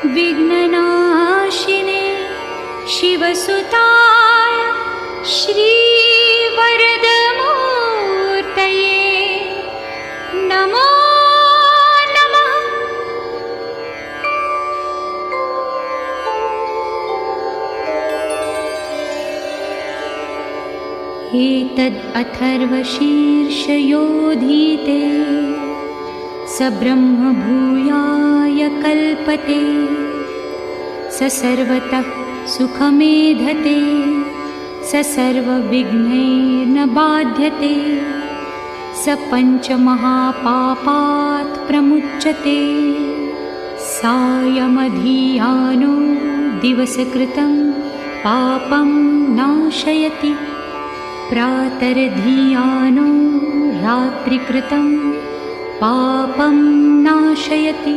विघ्ननाशिने शिवसुताय श्रीवरदमूर्तये नमो नमः। एतद् अथर्वशीर्षयोधीते स ब्रह्म भूयाय कल्पते स सर्वतः सुखमेधते स सर्वविघ्नैर्न बाध्यते स पञ्चमहापापात् प्रमुच्यते सायमधियानो दिवसकृतं पापं नाशयति प्रातर्धियानो रात्रिकृतं पापं नाशयति।